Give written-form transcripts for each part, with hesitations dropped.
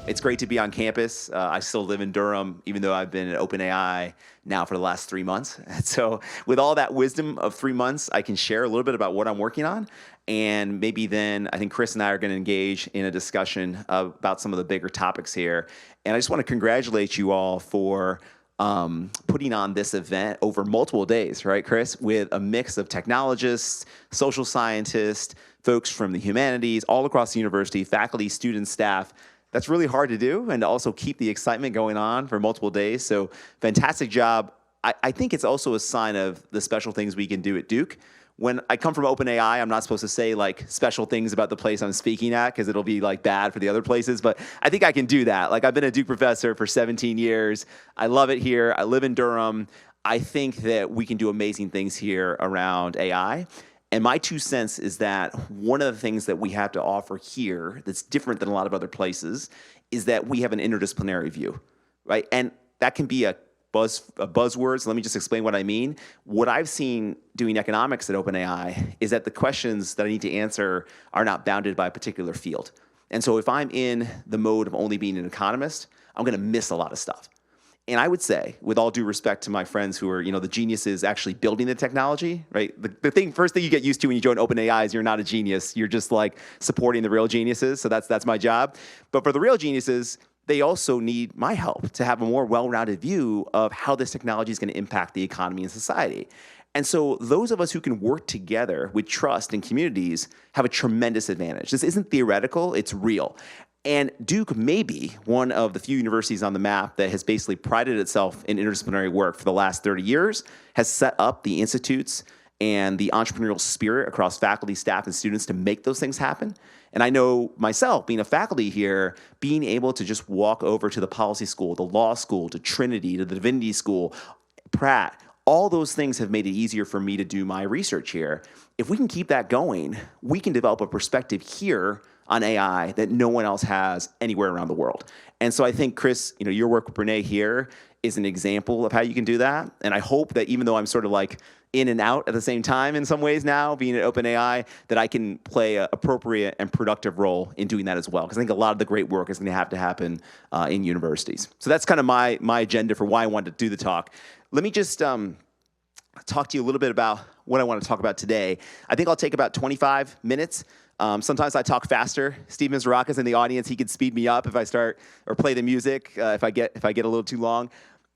It's great to be on campus. I still live in Durham, even though I've been at OpenAI now for the last 3 months. And so with all that wisdom of 3 months, I can share a little bit about what I'm working on. And maybe then I think Chris and I are going to engage in a discussion about some of the bigger topics here. And I just want to congratulate you all for putting on this event over multiple days, right, Chris, with a mix of technologists, social scientists, folks from the humanities, all across the university, faculty, students, staff. That's really hard to do, and to also keep the excitement going on for multiple days. So fantastic job. I think it's also a sign of the special things we can do at Duke. When I come from OpenAI, I'm not supposed to say like special things about the place I'm speaking at because it'll be like bad for the other places, but I think I can do that. Like I've been a Duke professor for 17 years. I love it here. I live in Durham. I think that we can do amazing things here around AI. And my 2 cents is that one of the things that we have to offer here that's different than a lot of other places is that we have an interdisciplinary view, right? And that can be a buzzword, so let me just explain what I mean. What I've seen doing economics at OpenAI is that the questions that I need to answer are not bounded by a particular field. And so if I'm in the mode of only being an economist, I'm gonna miss a lot of stuff. And I would say, with all due respect to my friends who are, the geniuses actually building the technology, right? The first thing you get used to when you join OpenAI is you're not a genius. You're just like supporting the real geniuses. So that's my job. But for the real geniuses, they also need my help to have a more well-rounded view of how this technology is going to impact the economy and society. And so those of us who can work together with trust and communities have a tremendous advantage. This isn't theoretical, it's real. And Duke may be one of the few universities on the map that has basically prided itself in interdisciplinary work for the last 30 years, has set up the institutes and the entrepreneurial spirit across faculty, staff, and students to make those things happen. And I know myself, being a faculty here, being able to just walk over to the policy school, the law school, to Trinity, to the divinity school, Pratt, all those things have made it easier for me to do my research here. If we can keep that going, we can develop a perspective here on AI that no one else has anywhere around the world. And so I think, Chris, your work with Brene here is an example of how you can do that. And I hope that even though I'm sort of like in and out at the same time in some ways now, being at OpenAI, that I can play an appropriate and productive role in doing that as well. Because I think a lot of the great work is going to happen in universities. So that's kind of my agenda for why I wanted to do the talk. Let me just talk to you a little bit about what I want to talk about today. I think I'll take about 25 minutes. Sometimes I talk faster. Steve Mizraka's in the audience. He could speed me up if I start or play the music if I get a little too long.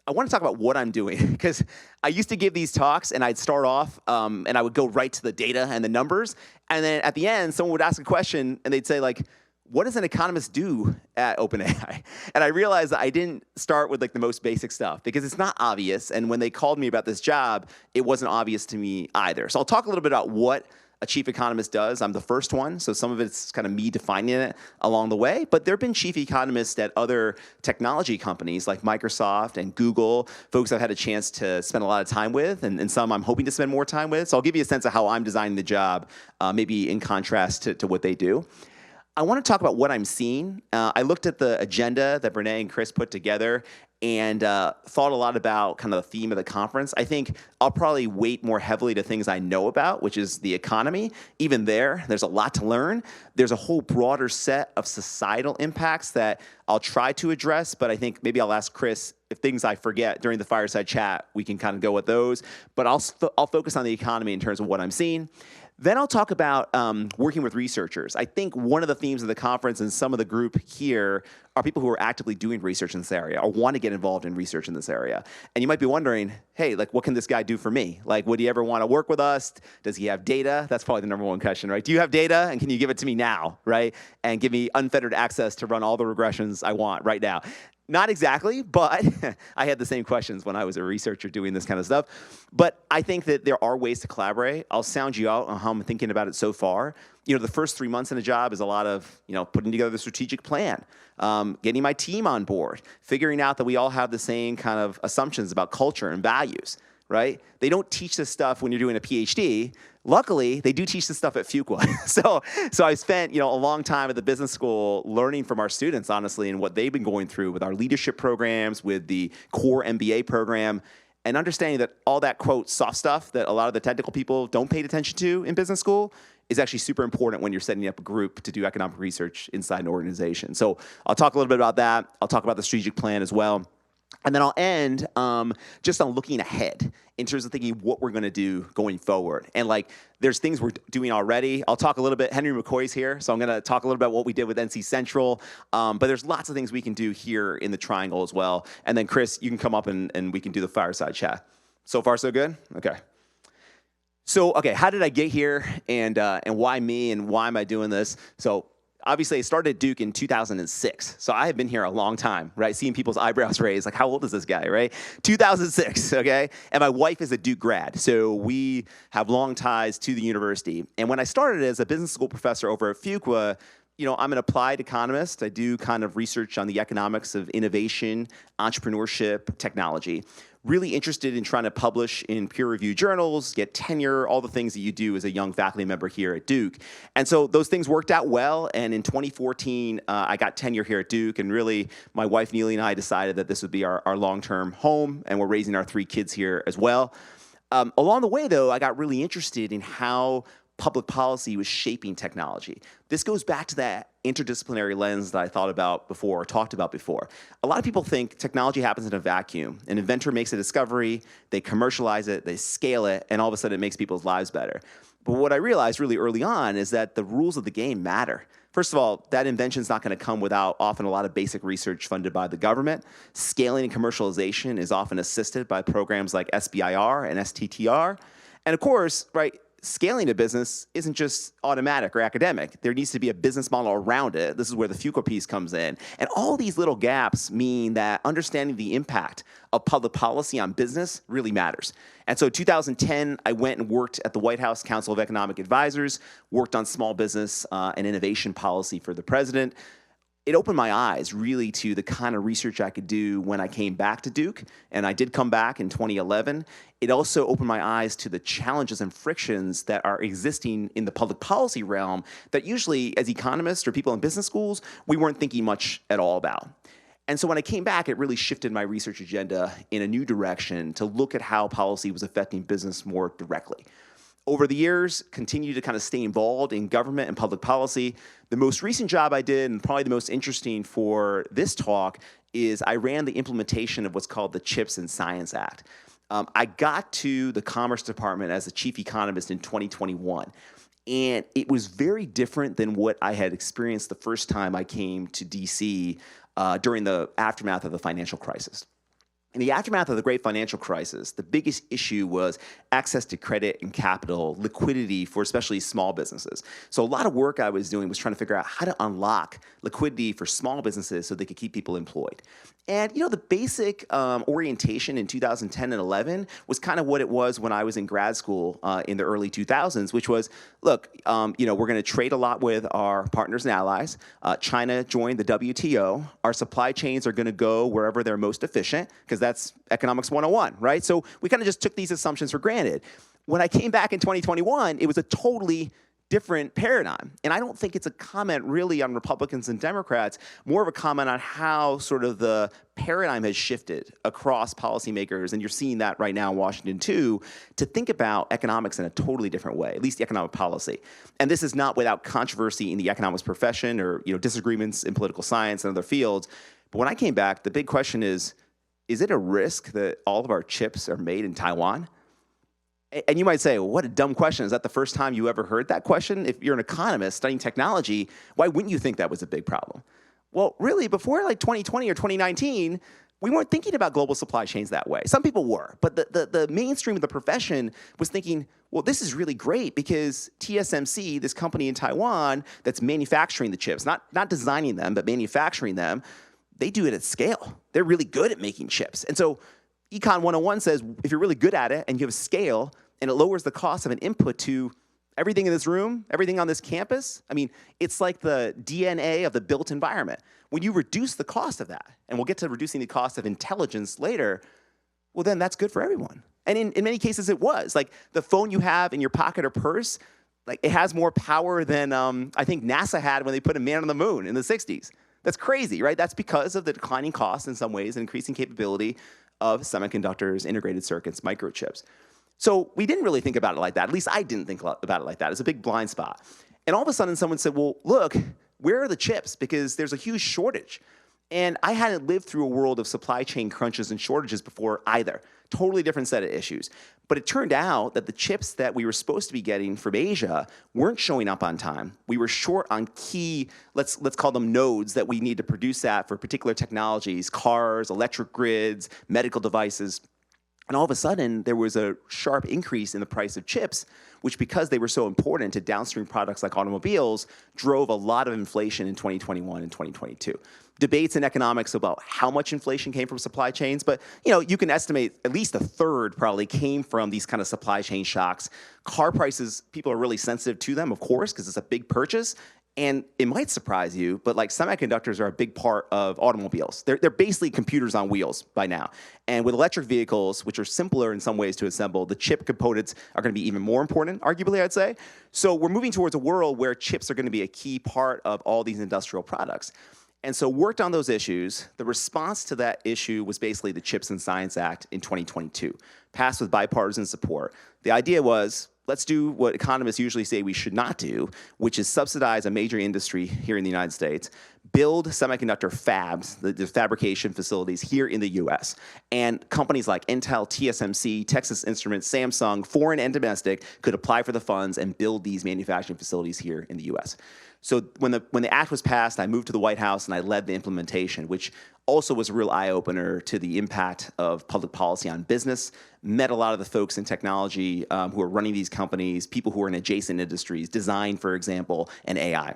I want to talk about what I'm doing because I used to give these talks and I'd start off and I would go right to the data and the numbers. And then at the end, someone would ask a question and they'd say like, what does an economist do at OpenAI? And I realized that I didn't start with like the most basic stuff because it's not obvious. And when they called me about this job, it wasn't obvious to me either. So I'll talk a little bit about what a chief economist does. I'm the first one, so some of it's kind of me defining it along the way. But there have been chief economists at other technology companies like Microsoft and Google, folks I've had a chance to spend a lot of time with, and some I'm hoping to spend more time with. So I'll give you a sense of how I'm designing the job, maybe in contrast to what they do. I want to talk about what I'm seeing. I looked at the agenda that Brene and Chris put together and thought a lot about kind of the theme of the conference. I think I'll probably weight more heavily to things I know about, which is the economy. Even there's a lot to learn. There's a whole broader set of societal impacts that I'll try to address, but I think maybe I'll ask Chris if things I forget during the fireside chat, we can kind of go with those. But I'll focus on the economy in terms of what I'm seeing. Then I'll talk about working with researchers. I think one of the themes of the conference and some of the group here are people who are actively doing research in this area or want to get involved in research in this area. And you might be wondering, hey, like, what can this guy do for me? Like, would he ever want to work with us? Does he have data? That's probably the number one question, right? Do you have data, and can you give it to me now, right? And give me unfettered access to run all the regressions I want right now. Not exactly, but I had the same questions when I was a researcher doing this kind of stuff. But I think that there are ways to collaborate. I'll sound you out on how I'm thinking about it so far. The first 3 months in a job is a lot of, putting together the strategic plan, getting my team on board, figuring out that we all have the same kind of assumptions about culture and values, right? They don't teach this stuff when you're doing a PhD. Luckily, they do teach this stuff at Fuqua. So I spent a long time at the business school learning from our students, honestly, and what they've been going through with our leadership programs, with the core MBA program, and understanding that all that, quote, soft stuff that a lot of the technical people don't pay attention to in business school is actually super important when you're setting up a group to do economic research inside an organization. So I'll talk a little bit about that. I'll talk about the strategic plan as well. And then I'll end just on looking ahead in terms of thinking what we're going to do going forward. And like, there's things we're doing already. I'll talk a little bit. Henry McCoy's here, so I'm going to talk a little bit about what we did with NC Central. But there's lots of things we can do here in the Triangle as well. And then Chris, you can come up and we can do the fireside chat. So far, so good? Okay. So, okay, how did I get here, and why me, and why am I doing this? So, obviously, I started at Duke in 2006. So I have been here a long time, right? Seeing people's eyebrows raised, like, how old is this guy, right? 2006, okay? And my wife is a Duke grad, so we have long ties to the university. And when I started as a business school professor over at Fuqua, you know, I'm an applied economist. I do kind of research on the economics of innovation, entrepreneurship, technology. Really interested in trying to publish in peer-reviewed journals, get tenure, all the things that you do as a young faculty member here at Duke. And so those things worked out well, and in 2014, I got tenure here at Duke, and really, my wife Neely and I decided that this would be our long-term home, and we're raising our 3 kids here as well. Along the way, though, I got really interested in how public policy was shaping technology. This goes back to that interdisciplinary lens that I thought about before, or talked about before. A lot of people think technology happens in a vacuum. An inventor makes a discovery, they commercialize it, they scale it, and all of a sudden it makes people's lives better. But what I realized really early on is that the rules of the game matter. First of all, that invention is not going to come without often a lot of basic research funded by the government. Scaling and commercialization is often assisted by programs like SBIR and STTR. And of course, right, scaling a business isn't just automatic or academic. There needs to be a business model around it. This is where the Fuqua piece comes in. And all these little gaps mean that understanding the impact of public policy on business really matters. And so in 2010, I went and worked at the White House Council of Economic Advisors, worked on small business and innovation policy for the president. It opened my eyes really to the kind of research I could do when I came back to Duke, and I did come back in 2011. It also opened my eyes to the challenges and frictions that are existing in the public policy realm that usually, as economists or people in business schools, we weren't thinking much at all about. And so when I came back, it really shifted my research agenda in a new direction to look at how policy was affecting business more directly. Over the years, continue to kind of stay involved in government and public policy. The most recent job I did, and probably the most interesting for this talk, is I ran the implementation of what's called the CHIPS and Science Act. I got to the Commerce Department as the chief economist in 2021. And it was very different than what I had experienced the first time I came to DC during the aftermath of the financial crisis. In the aftermath of the great financial crisis, the biggest issue was access to credit and capital, liquidity for especially small businesses. So a lot of work I was doing was trying to figure out how to unlock liquidity for small businesses so they could keep people employed. And, you know, the basic orientation in 2010 and 11 was kind of what it was when I was in grad school in the early 2000s, which was, look, you know, we're going to trade a lot with our partners and allies. China joined the WTO. Our supply chains are going to go wherever they're most efficient, because that's economics 101, right? So we kind of just took these assumptions for granted. When I came back in 2021, it was a totally different paradigm. And I don't think it's a comment really on Republicans and Democrats, more of a comment on how sort of the paradigm has shifted across policymakers, and you're seeing that right now in Washington too, to think about economics in a totally different way, at least the economic policy. And this is not without controversy in the economics profession or, you know, disagreements in political science and other fields. But when I came back, the big question is it a risk that all of our chips are made in Taiwan? And you might say, well, what a dumb question. Is that the first time you ever heard that question? If you're an economist studying technology, why wouldn't you think that was a big problem? Well, really, before like 2020 or 2019, we weren't thinking about global supply chains that way. Some people were, but the mainstream of the profession was thinking, well, this is really great because TSMC, this company in Taiwan that's manufacturing the chips, not designing them, but manufacturing them, they do it at scale. They're really good at making chips. And so Econ 101 says if you're really good at it and you have scale and it lowers the cost of an input to everything in this room, everything on this campus, I mean, it's like the DNA of the built environment. When you reduce the cost of that, and we'll get to reducing the cost of intelligence later, well, then that's good for everyone. And in many cases, it was. Like the phone you have in your pocket or purse, like it has more power than I think NASA had when they put a man on the moon in the 60s. That's crazy, right? That's because of the declining costs in some ways and increasing capability of semiconductors, integrated circuits, microchips. So we didn't really think about it like that. At least I didn't think about it like that. It's a big blind spot. And all of a sudden, someone said, well, look, where are the chips? Because there's a huge shortage. And I hadn't lived through a world of supply chain crunches and shortages before either. Totally different set of issues. But it turned out that the chips that we were supposed to be getting from Asia weren't showing up on time. We were short on key, let's call them nodes that we need to produce that for particular technologies, cars, electric grids, medical devices. And all of a sudden, there was a sharp increase in the price of chips, which, because they were so important to downstream products like automobiles, drove a lot of inflation in 2021 and 2022. Debates in economics about how much inflation came from supply chains, but you can estimate at least a third probably came from these kind of supply chain shocks. Car prices, people are really sensitive to them, of course, because it's a big purchase. And it might surprise you, but like semiconductors are a big part of automobiles. They're basically computers on wheels by now. And with electric vehicles, which are simpler in some ways to assemble, the chip components are going to be even more important, arguably, I'd say. So we're moving towards a world where chips are going to be a key part of all these industrial products. And so worked on those issues. The response to that issue was basically the CHIPS and Science Act in 2022, passed with bipartisan support. The idea was, let's do what economists usually say we should not do, which is subsidize a major industry here in the United States, build semiconductor fabs, the fabrication facilities here in the US. And companies like Intel, TSMC, Texas Instruments, Samsung, foreign and domestic, could apply for the funds and build these manufacturing facilities here in the US. So when the act was passed, I moved to the White House and I led the implementation, which also was a real eye-opener to the impact of public policy on business. Met a lot of the folks in technology who are running these companies, people who are in adjacent industries, design, for example, and AI.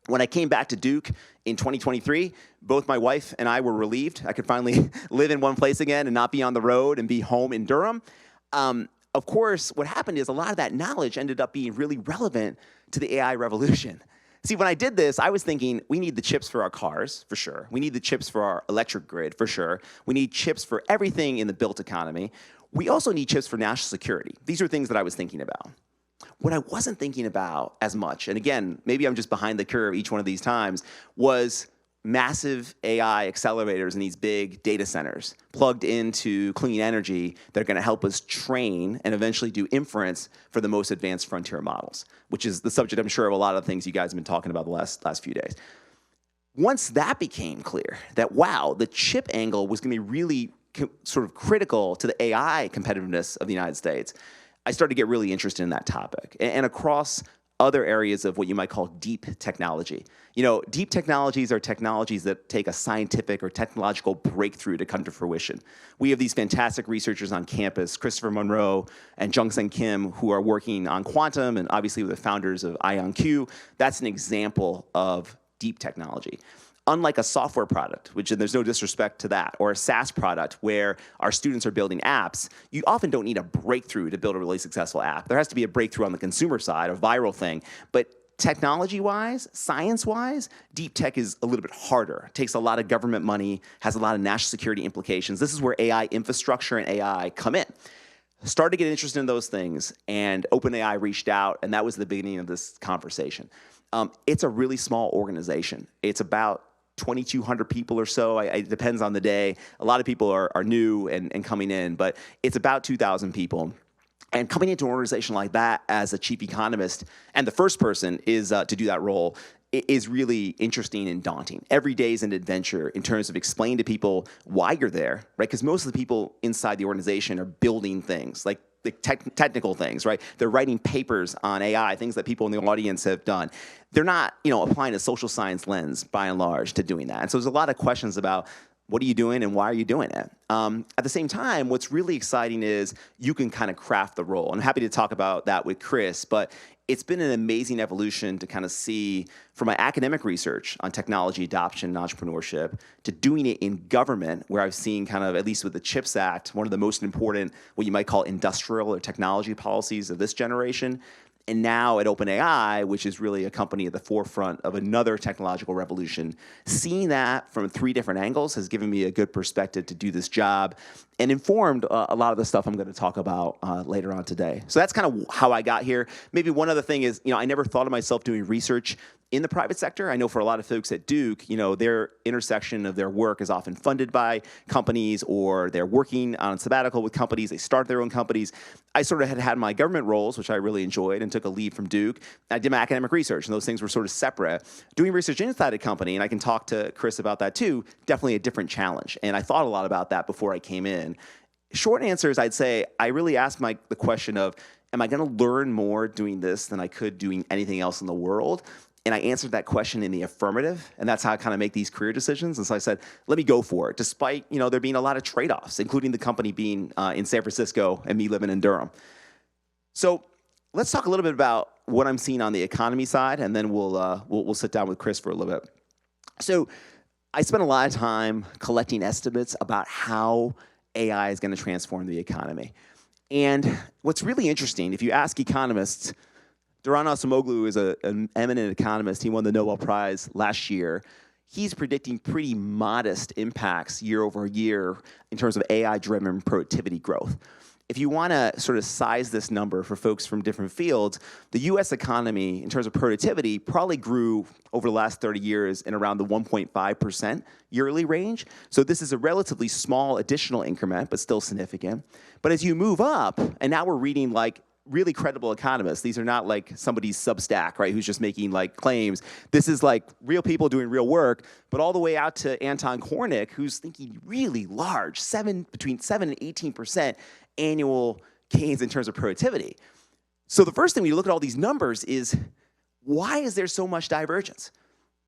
When I came back to Duke in 2023, both my wife and I were relieved. I could finally live in one place again and not be on the road and be home in Durham. Of course, what happened is a lot of that knowledge ended up being really relevant to the AI revolution. See, when I did this, I was thinking, we need the chips for our cars, for sure. We need the chips for our electric grid, for sure. We need chips for everything in the built economy. We also need chips for national security. These are things that I was thinking about. What I wasn't thinking about as much, and again, maybe I'm just behind the curve each one of these times, was massive AI accelerators in these big data centers plugged into clean energy that are going to help us train and eventually do inference for the most advanced frontier models, which is the subject, I'm sure, of a lot of things you guys have been talking about the last few days. Once that became clear, that, wow, the chip angle was going to be really sort of critical to the AI competitiveness of the United States, I started to get really interested in that topic. And across other areas of what you might call deep technology. Deep technologies are technologies that take a scientific or technological breakthrough to come to fruition. We have these fantastic researchers on campus, Christopher Monroe and Jungsung Kim, who are working on quantum, and obviously with the founders of IonQ. That's an example of deep technology. Unlike a software product, which, and there's no disrespect to that, or a SaaS product where our students are building apps, you often don't need a breakthrough to build a really successful app. There has to be a breakthrough on the consumer side, a viral thing. But technology-wise, science-wise, deep tech is a little bit harder. It takes a lot of government money, has a lot of national security implications. This is where AI infrastructure and AI come in. Started to get interested in those things, and OpenAI reached out, and that was the beginning of this conversation. It's a really small organization. It's about 2,200 people or so. It depends on the day. A lot of people are new and coming in, but it's about 2,000 people. And coming into an organization like that as a chief economist, and the first person is to do that role, is really interesting and daunting. Every day is an adventure in terms of explaining to people why you're there, right? Because most of the people inside the organization are building things, like the technical things, right? They're writing papers on AI, things that people in the audience have done. They're not, applying a social science lens, by and large, to doing that. And so there's a lot of questions about what are you doing and why are you doing it? At the same time, what's really exciting is you can kind of craft the role. I'm happy to talk about that with Chris, but it's been an amazing evolution to kind of see from my academic research on technology adoption and entrepreneurship to doing it in government, where I've seen kind of, at least with the CHIPS Act, one of the most important, what you might call industrial or technology policies of this generation. And now at OpenAI, which is really a company at the forefront of another technological revolution, seeing that from 3 different angles has given me a good perspective to do this job and informed a lot of the stuff I'm going to talk about later on today. So that's kind of how I got here. Maybe one other thing is, I never thought of myself doing research in the private sector. I know for a lot of folks at Duke, their intersection of their work is often funded by companies, or they're working on sabbatical with companies. They start their own companies. I sort of had my government roles, which I really enjoyed, and took a leave from Duke. I did my academic research, and those things were sort of separate. Doing research inside a company, and I can talk to Chris about that too, definitely a different challenge. And I thought a lot about that before I came in. Short answer is I'd say I really asked the question of, am I going to learn more doing this than I could doing anything else in the world? And I answered that question in the affirmative, and that's how I kind of make these career decisions. And so I said, let me go for it, despite there being a lot of trade-offs, including the company being in San Francisco and me living in Durham. So let's talk a little bit about what I'm seeing on the economy side, and then we'll sit down with Chris for a little bit. So I spent a lot of time collecting estimates about how AI is going to transform the economy. And what's really interesting, if you ask economists, Duran Acemoglu is an eminent economist. He won the Nobel Prize last year. He's predicting pretty modest impacts year over year in terms of AI-driven productivity growth. If you want to sort of size this number for folks from different fields, the US economy, in terms of productivity, probably grew over the last 30 years in around the 1.5% yearly range. So this is a relatively small additional increment, but still significant. But as you move up, and now we're reading really credible economists. These are not like somebody's Substack, right, who's just making claims. This is real people doing real work, but all the way out to Anton Kornick, who's thinking really large, between 7 and 18% annual gains in terms of productivity. So the first thing when you look at all these numbers is, why is there so much divergence?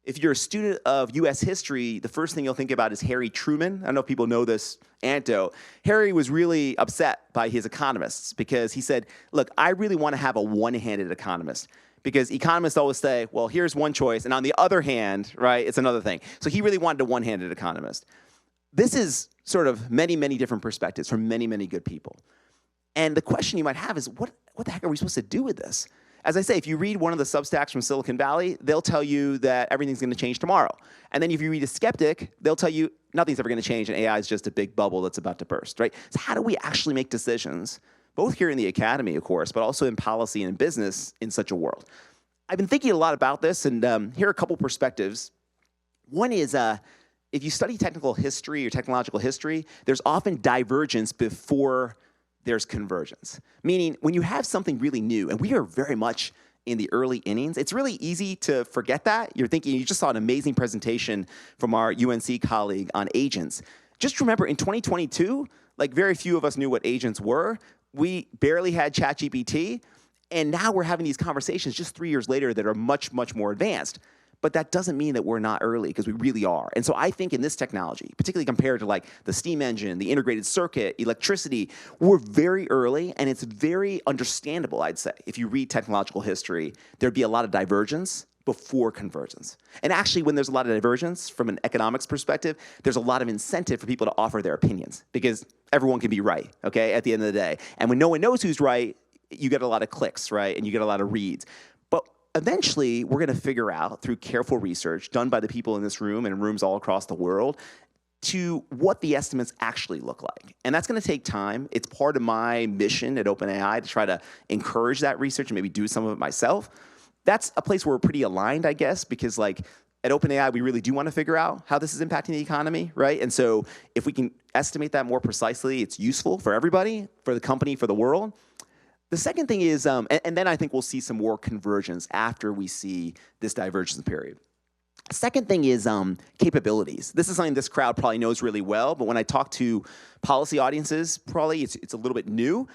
If you're a student of US history, the first thing you'll think about is Harry Truman. I don't know if people know this anecdote. Harry was really upset by his economists because he said, look, I really want to have a one-handed economist, because economists always say, well, here's one choice, and on the other hand, right, it's another thing. So he really wanted a one-handed economist. This is sort of many, many different perspectives from many, many good people. And the question you might have is, what the heck are we supposed to do with this? As I say, if you read one of the Substacks from Silicon Valley, they'll tell you that everything's going to change tomorrow. And then if you read a skeptic, they'll tell you nothing's ever going to change and AI is just a big bubble that's about to burst, right? So how do we actually make decisions, both here in the academy, of course, but also in policy and in business in such a world? I've been thinking a lot about this, and here are a couple perspectives. One is, if you study technical history or technological history, there's often divergence before there's convergence. Meaning, when you have something really new, and we are very much in the early innings, it's really easy to forget that. You're thinking, you just saw an amazing presentation from our UNC colleague on agents. Just remember, in 2022, very few of us knew what agents were. We barely had ChatGPT, and now we're having these conversations just 3 years later that are much, much more advanced. But that doesn't mean that we're not early, because we really are. And so I think in this technology, particularly compared to the steam engine, the integrated circuit, electricity, we're very early, and it's very understandable, I'd say. If you read technological history, there'd be a lot of divergence before convergence. And actually, when there's a lot of divergence from an economics perspective, there's a lot of incentive for people to offer their opinions, because everyone can be right, okay, at the end of the day. And when no one knows who's right, you get a lot of clicks, right, and you get a lot of reads. But eventually, we're going to figure out, through careful research done by the people in this room and in rooms all across the world, to what the estimates actually look like. And that's going to take time. It's part of my mission at OpenAI to try to encourage that research and maybe do some of it myself. That's a place where we're pretty aligned, I guess, because at OpenAI, we really do want to figure out how this is impacting the economy, right? And so if we can estimate that more precisely, it's useful for everybody, for the company, for the world. The second thing is, and then I think we'll see some more convergence after we see this divergence period. Second thing is capabilities. This is something this crowd probably knows really well, but when I talk to policy audiences, probably it's a little bit new.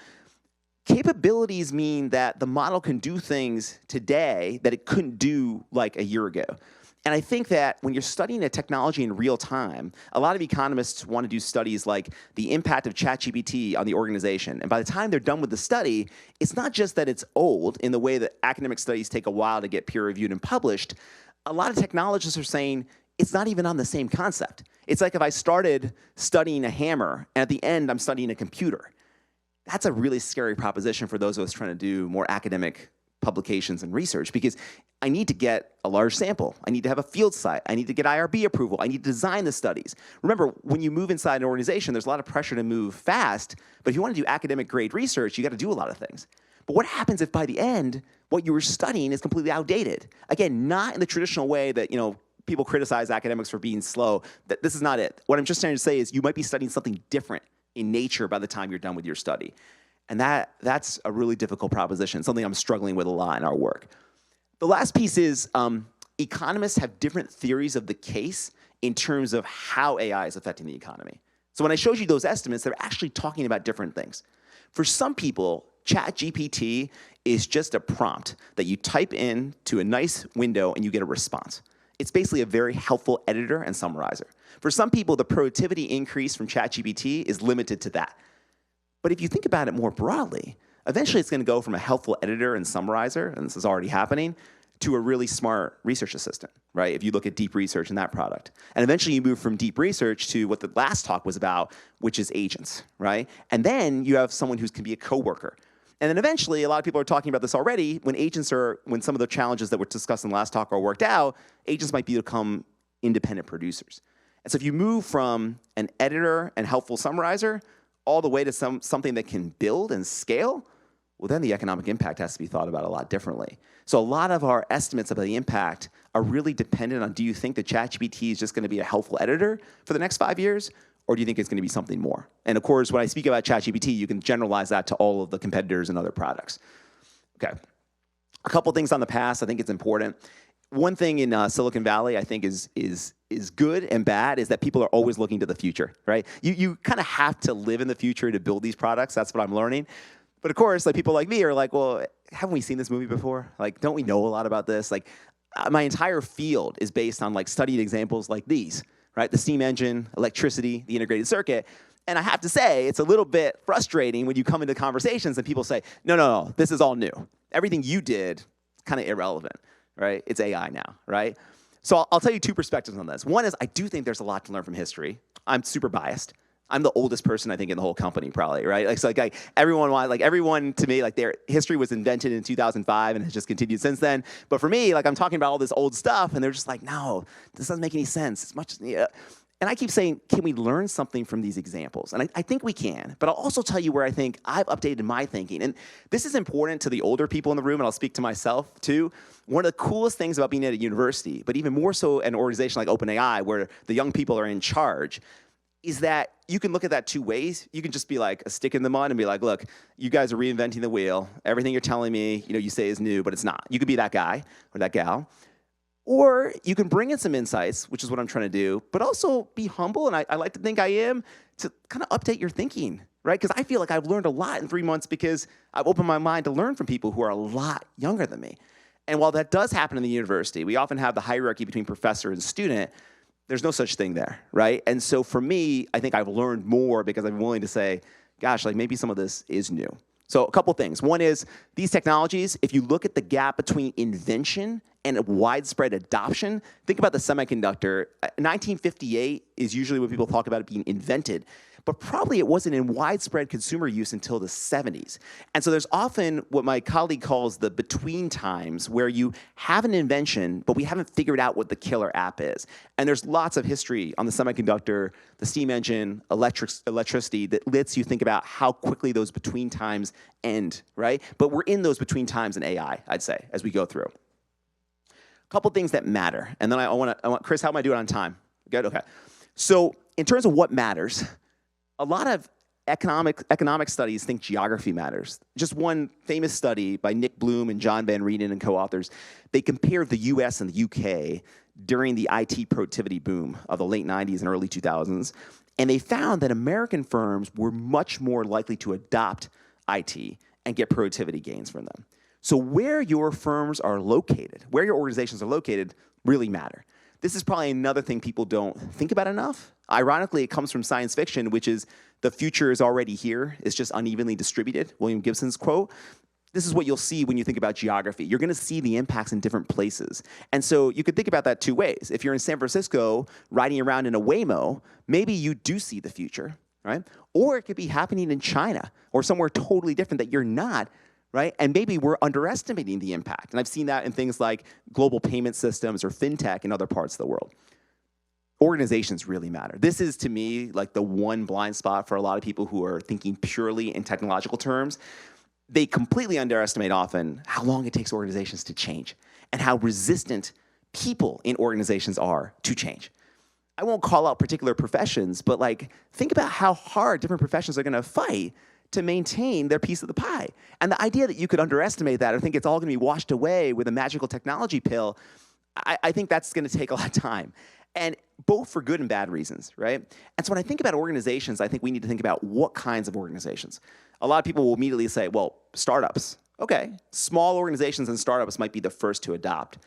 Capabilities mean that the model can do things today that it couldn't do a year ago. And I think that when you're studying a technology in real time, a lot of economists want to do studies like the impact of ChatGPT on the organization. And by the time they're done with the study, it's not just that it's old in the way that academic studies take a while to get peer-reviewed and published. A lot of technologists are saying it's not even on the same concept. It's like if I started studying a hammer, and at the end I'm studying a computer. That's a really scary proposition for those of us trying to do more academic publications and research, because I need to get a large sample. I need to have a field site. I need to get IRB approval. I need to design the studies. Remember, when you move inside an organization, there's a lot of pressure to move fast, but if you want to do academic grade research, you got to do a lot of things. But what happens if by the end, what you were studying is completely outdated. Again, not in the traditional way that, people criticize academics for being slow. This is not it. What I'm just trying to say is you might be studying something different in nature by the time you're done with your study. And that's a really difficult proposition, something I'm struggling with a lot in our work. The last piece is economists have different theories of the case in terms of how AI is affecting the economy. So when I showed you those estimates, they're actually talking about different things. For some people, ChatGPT is just a prompt that you type in to a nice window and you get a response. It's basically a very helpful editor and summarizer. For some people, the productivity increase from ChatGPT is limited to that. But if you think about it more broadly, eventually it's going to go from a helpful editor and summarizer, and this is already happening, to a really smart research assistant, right? If you look at deep research in that product. And eventually you move from deep research to what the last talk was about, which is agents, right? And then you have someone who can be a coworker. And then eventually, a lot of people are talking about this already, when some of the challenges that were discussed in the last talk are worked out, agents might become independent producers. And so if you move from an editor and helpful summarizer all the way to something that can build and scale, well, then the economic impact has to be thought about a lot differently. So a lot of our estimates of the impact are really dependent on, do you think that ChatGPT is just going to be a helpful editor for the next 5 years? Or do you think it's going to be something more? And of course, when I speak about ChatGPT, you can generalize that to all of the competitors and other products. Okay. A couple things on the past I think it's important. One thing in Silicon Valley I think is good and bad is that people are always looking to the future, right? You kind of have to live in the future to build these products. That's what I'm learning. But of course, people like me are like, well, haven't we seen this movie before? Don't we know a lot about this? My entire field is based on studied examples like these, right? The steam engine, electricity, the integrated circuit. And I have to say, it's a little bit frustrating when you come into conversations and people say, no, this is all new. Everything you did, kind of irrelevant, right? It's AI now, right? So I'll tell you two perspectives on this. One is I do think there's a lot to learn from history. I'm super biased. I'm the oldest person, I think, in the whole company, probably, right? Everyone to me, their history was invented in 2005 and has just continued since then. But for me, I'm talking about all this old stuff, and they're just like, no, this doesn't make any sense. It's much, yeah. And I keep saying, can we learn something from these examples? And I think we can, but I'll also tell you where I think I've updated my thinking. And this is important to the older people in the room, and I'll speak to myself too. One of the coolest things about being at a university, but even more so an organization like OpenAI, where the young people are in charge, is that you can look at that two ways. You can just be like a stick in the mud and be like, look, you guys are reinventing the wheel. Everything you're telling me, you say is new, but it's not. You could be that guy or that gal. Or you can bring in some insights, which is what I'm trying to do, but also be humble, and I like to think I am, to kind of update your thinking, right? Because I feel like I've learned a lot in 3 months because I've opened my mind to learn from people who are a lot younger than me. And while that does happen in the university, we often have the hierarchy between professor and student. There's no such thing there, right? And so for me, I think I've learned more because I'm willing to say, gosh, maybe some of this is new. So a couple things. One is these technologies, if you look at the gap between invention and widespread adoption, think about the semiconductor. 1958 is usually when people talk about it being invented, but probably it wasn't in widespread consumer use until the 70s. And so there's often what my colleague calls the between times, where you have an invention, but we haven't figured out what the killer app is. And there's lots of history on the semiconductor, the steam engine, electricity that lets you think about how quickly those between times end, right? But we're in those between times in AI, I'd say, as we go through. A couple things that matter, and then I want Chris, how am I doing on time? Good, okay. So in terms of what matters, a lot of economic studies think geography matters. Just one famous study by Nick Bloom and John Van Reenen and co-authors, they compared the US and the UK during the IT productivity boom of the late 90s and early 2000s, and they found that American firms were much more likely to adopt IT and get productivity gains from them. So where your firms are located, where your organizations are located, really matter. This is probably another thing people don't think about enough. Ironically, it comes from science fiction, which is the future is already here. It's just unevenly distributed, William Gibson's quote. This is what you'll see when you think about geography. You're going to see the impacts in different places. And so you could think about that two ways. If you're in San Francisco riding around in a Waymo, maybe you do see the future, right? Or it could be happening in China or somewhere totally different that you're not, right? And maybe we're underestimating the impact. And I've seen that in things like global payment systems or fintech in other parts of the world. Organizations really matter. This is, to me, like the one blind spot for a lot of people who are thinking purely in technological terms. they completely underestimate often how long it takes organizations to change and how resistant people in organizations are to change. I won't call out particular professions, but like think about how hard different professions are going to fight to maintain their piece of the pie. And the idea that you could underestimate that or think it's all going to be washed away with a magical technology pill, I think that's going to take a lot of time. And both for good and bad reasons, right? And so when I think about organizations, I think we need to think about what kinds of organizations. A lot of people will immediately say, well, startups. Okay, small organizations and startups might be the first to adopt.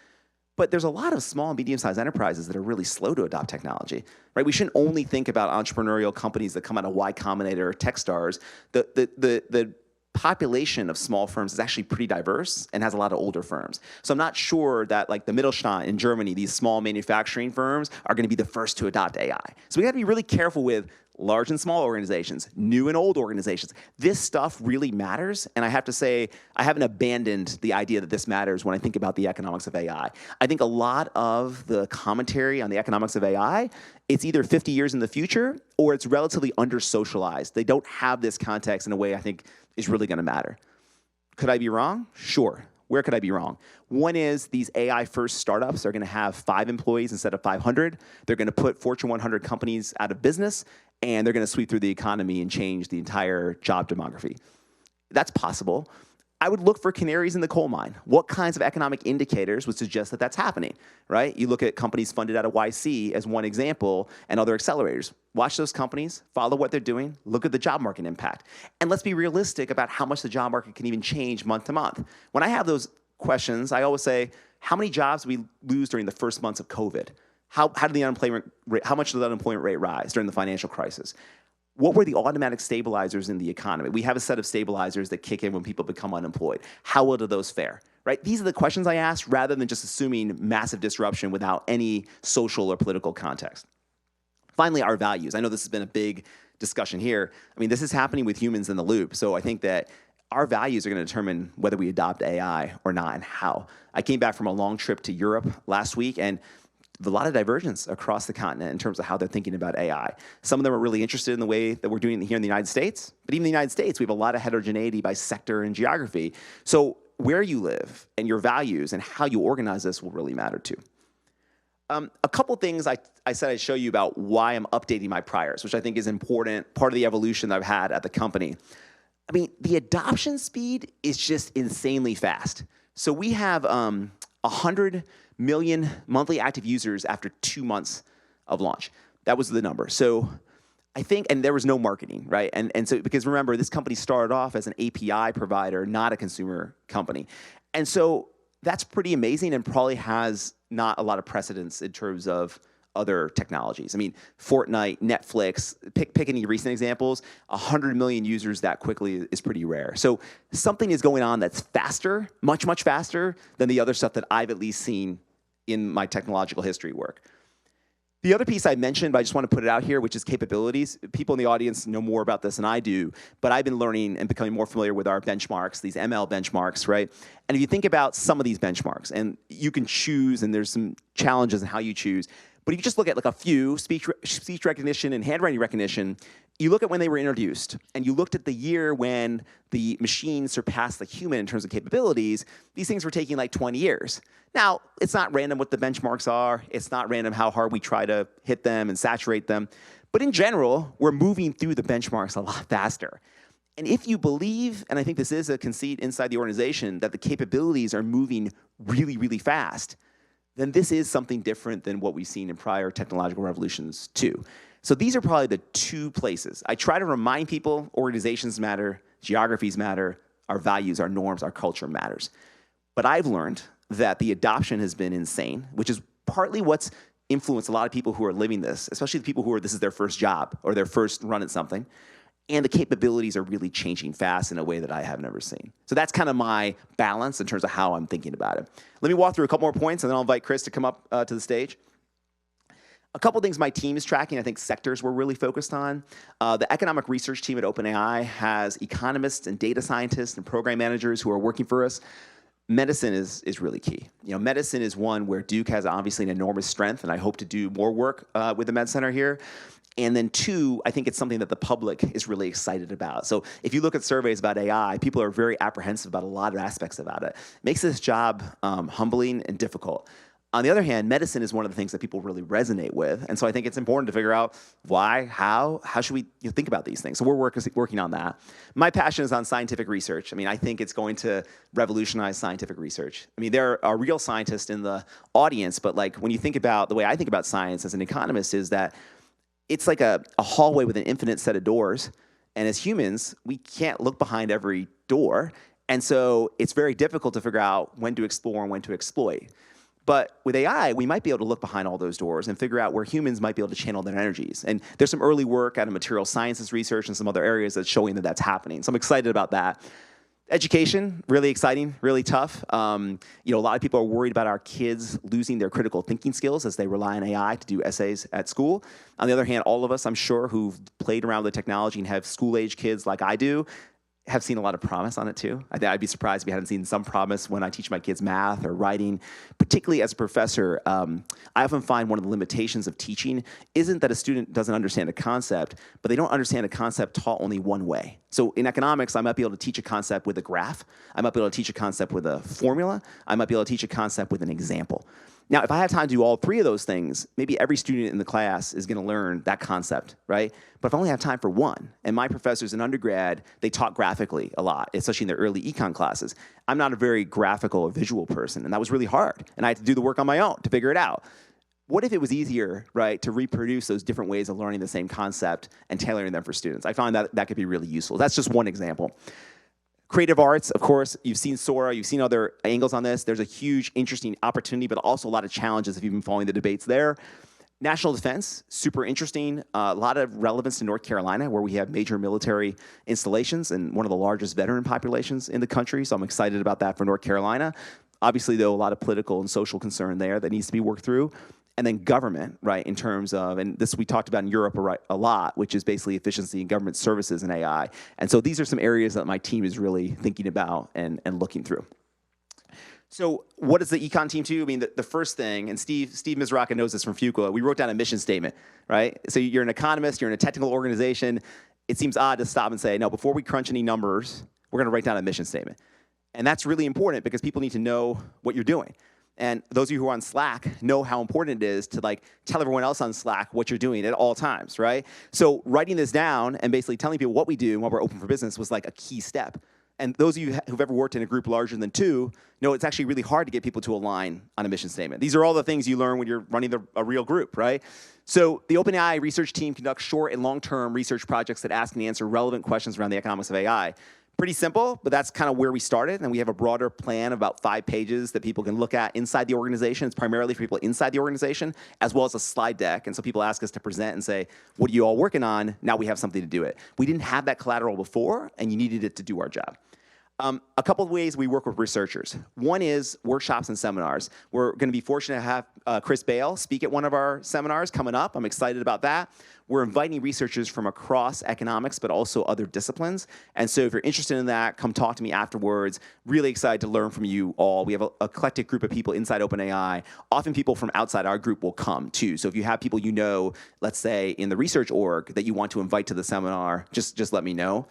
But there's a lot of small and medium-sized enterprises that are really slow to adopt technology, right? We shouldn't only think about entrepreneurial companies that come out of Y Combinator or Techstars. The population of small firms is actually pretty diverse and has a lot of older firms. So I'm not sure that like the Mittelstand in Germany, these small manufacturing firms are going to be the first to adopt AI. So we got to be really careful with large and small organizations, new and old organizations. This stuff really matters, and I have to say, I haven't abandoned the idea that this matters when I think about the economics of AI. I think a lot of the commentary on the economics of AI, it's either 50 years in the future or it's relatively under-socialized. They don't have this context in a way I think is really gonna matter. Could I be wrong? Sure. Where could I be wrong? One is these AI-first startups are gonna have 5 employees instead of 500. They're gonna put Fortune 100 companies out of business, and they're gonna sweep through the economy and change the entire job demography. That's possible. I would look for canaries in the coal mine. What kinds of economic indicators would suggest that that's happening, right? You look at companies funded out of YC as one example and other accelerators. Watch those companies, follow what they're doing, look at the job market impact. And let's be realistic about how much the job market can even change month to month. When I have those questions, I always say, how many jobs did we lose during the first months of COVID? How did the unemployment rate, how much did the unemployment rate rise during the financial crisis? What were the automatic stabilizers in the economy? We have a set of stabilizers that kick in when people become unemployed. How well do those fare, right? These are the questions I ask rather than just assuming massive disruption without any social or political context. Finally, our values. I know this has been a big discussion here. I mean, this is happening with humans in the loop. So I think that our values are going to determine whether we adopt AI or not and how. I came back from a long trip to Europe last week, and a lot of divergence across the continent in terms of how they're thinking about AI. Some of them are really interested in the way that we're doing it here in the United States, but even in the United States, we have a lot of heterogeneity by sector and geography. So where you live and your values and how you organize this will really matter too. A couple things I said I'd show you about why I'm updating my priors, which I think is important, part of the evolution that I've had at the company. I mean, the adoption speed is just insanely fast. So we have 100 million monthly active users after 2 months of launch. That was the number. So I think, and there was no marketing, right? And so, because remember, this company started off as an API provider, not a consumer company. And so that's pretty amazing and probably has not a lot of precedence in terms of other technologies. I mean, Fortnite, Netflix, pick any recent examples, 100 million users that quickly is pretty rare. So something is going on that's faster, much, much faster than the other stuff that I've at least seen in my technological history work. The other piece I mentioned, but I just want to put it out here, which is capabilities. People in the audience know more about this than I do, but I've been learning and becoming more familiar with our benchmarks, these ML benchmarks, right? And if you think about some of these benchmarks, and you can choose, and there's some challenges in how you choose, but if you just look at like a few, speech recognition and handwriting recognition, you look at when they were introduced, and you looked at the year when the machine surpassed the human in terms of capabilities, these things were taking like 20 years. Now, it's not random what the benchmarks are. It's not random how hard we try to hit them and saturate them. But in general, we're moving through the benchmarks a lot faster. And if you believe, and I think this is a conceit inside the organization, that the capabilities are moving really, really fast, then this is something different than what we've seen in prior technological revolutions too. So these are probably the 2 places. I try to remind people organizations matter, geographies matter, our values, our norms, our culture matters. But I've learned that the adoption has been insane, which is partly what's influenced a lot of people who are living this, especially the people who are, this is their first job or their first run at something. And the capabilities are really changing fast in a way that I have never seen. So that's kind of my balance in terms of how I'm thinking about it. Let me walk through a couple more points, and then I'll invite Chris to come up to the stage. A couple things my team is tracking, I think sectors we're really focused on. The economic research team at OpenAI has economists and data scientists and program managers who are working for us. Medicine is really key. You know, medicine is one where Duke has obviously an enormous strength, and I hope to do more work with the Med Center here. And then two, I think it's something that the public is really excited about. So if you look at surveys about AI, people are very apprehensive about a lot of aspects about it. It makes this job humbling and difficult. On the other hand, medicine is one of the things that people really resonate with. And so I think it's important to figure out why, how should we think about these things? So we're working on that. My passion is on scientific research. I mean, I think it's going to revolutionize scientific research. I mean, there are real scientists in the audience, but like when you think about the way I think about science as an economist is that it's like a hallway with an infinite set of doors. And as humans, we can't look behind every door. And so it's very difficult to figure out when to explore and when to exploit. But with AI, we might be able to look behind all those doors and figure out where humans might be able to channel their energies. And there's some early work out of material sciences research and some other areas that's showing that that's happening. So I'm excited about that. Education, really exciting, really tough. A lot of people are worried about our kids losing their critical thinking skills as they rely on AI to do essays at school. On the other hand, all of us, I'm sure, who've played around with the technology and have school-age kids like I do, have seen a lot of promise on it too. I'd be surprised if we hadn't seen some promise when I teach my kids math or writing. Particularly as a professor, I often find one of the limitations of teaching isn't that a student doesn't understand a concept, but they don't understand a concept taught only one way. So in economics, I might be able to teach a concept with a graph. I might be able to teach a concept with a formula. I might be able to teach a concept with an example. Now, if I have time to do all three of those things, maybe every student in the class is going to learn that concept, right? But if I only have time for one, and my professors in undergrad, they taught graphically a lot, especially in their early econ classes. I'm not a very graphical or visual person, and that was really hard. And I had to do the work on my own to figure it out. What if it was easier, right, to reproduce those different ways of learning the same concept and tailoring them for students? I find that could be really useful. That's just one example. Creative arts, of course, you've seen Sora, you've seen other angles on this. There's a huge, interesting opportunity, but also a lot of challenges if you've been following the debates there. National defense, super interesting. A lot of relevance to North Carolina, where we have major military installations and one of the largest veteran populations in the country. So I'm excited about that for North Carolina. Obviously, though, a lot of political and social concern there that needs to be worked through. And then government, right, in terms of, and this we talked about in Europe a lot, which is basically efficiency in government services and AI. And so these are some areas that my team is really thinking about and looking through. So what does the econ team do? I mean, the first thing, and Steve Mizraka knows this from Fuqua, we wrote down a mission statement, right? So you're an economist, you're in a technical organization. It seems odd to stop and say, no, before we crunch any numbers, we're gonna write down a mission statement. And that's really important because people need to know what you're doing. And those of you who are on Slack know how important it is to like tell everyone else on Slack what you're doing at all times, right? So writing this down and basically telling people what we do and what we're open for business was like a key step. And those of you who've ever worked in a group larger than two know it's actually really hard to get people to align on a mission statement. These are all the things you learn when you're running a real group, right? So the OpenAI research team conducts short and long-term research projects that ask and answer relevant questions around the economics of AI. Pretty simple, but that's kind of where we started, and we have a broader plan of about 5 pages that people can look at inside the organization. It's primarily for people inside the organization, as well as a slide deck, and so people ask us to present and say, what are you all working on? Now we have something to do it. We didn't have that collateral before, and you needed it to do our job. A couple of ways we work with researchers. One is workshops and seminars. We're going to be fortunate to have Chris Bale speak at one of our seminars coming up. I'm excited about that. We're inviting researchers from across economics, but also other disciplines. And so if you're interested in that, come talk to me afterwards. Really excited to learn from you all. We have an eclectic group of people inside OpenAI. Often people from outside our group will come too. So if you have people you know, let's say in the research org that you want to invite to the seminar, just let me know.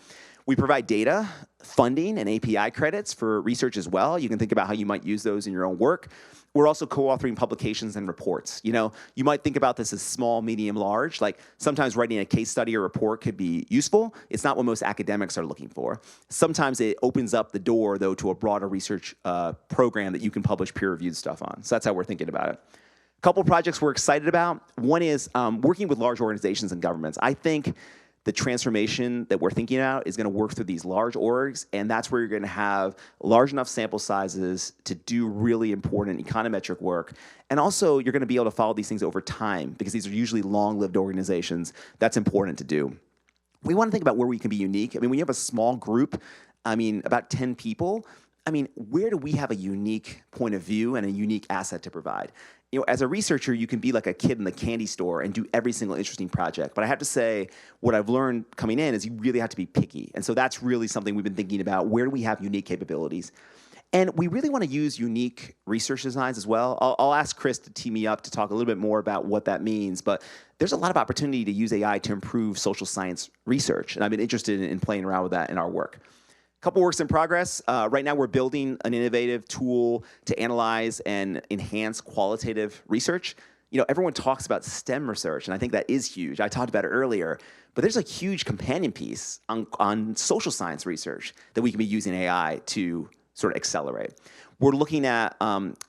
We provide data, funding, and API credits for research as well. You can think about how you might use those in your own work. We're also co-authoring publications and reports. You know, you might think about this as small, medium, large. Like sometimes writing a case study or report could be useful. It's not what most academics are looking for. Sometimes it opens up the door, though, to a broader research program that you can publish peer-reviewed stuff on. So that's how we're thinking about it. A couple projects we're excited about. One is working with large organizations and governments. I think the transformation that we're thinking about is going to work through these large orgs, and that's where you're going to have large enough sample sizes to do really important econometric work. And also, you're going to be able to follow these things over time, because these are usually long-lived organizations. That's important to do. We want to think about where we can be unique. I mean, when you have a small group, I mean, about 10 people, I mean, where do we have a unique point of view and a unique asset to provide? You know, as a researcher, you can be like a kid in the candy store and do every single interesting project. But I have to say, what I've learned coming in is you really have to be picky. And so that's really something we've been thinking about. Where do we have unique capabilities? And we really want to use unique research designs as well. I'll ask Chris to tee me up to talk a little bit more about what that means, but there's a lot of opportunity to use AI to improve social science research, and I've been interested in playing around with that in our work. Couple works in progress. Right now we're building an innovative tool to analyze and enhance qualitative research. Everyone talks about STEM research, and I think that is huge. I talked about it earlier, but there's a huge companion piece on social science research that we can be using AI to sort of accelerate. We're looking at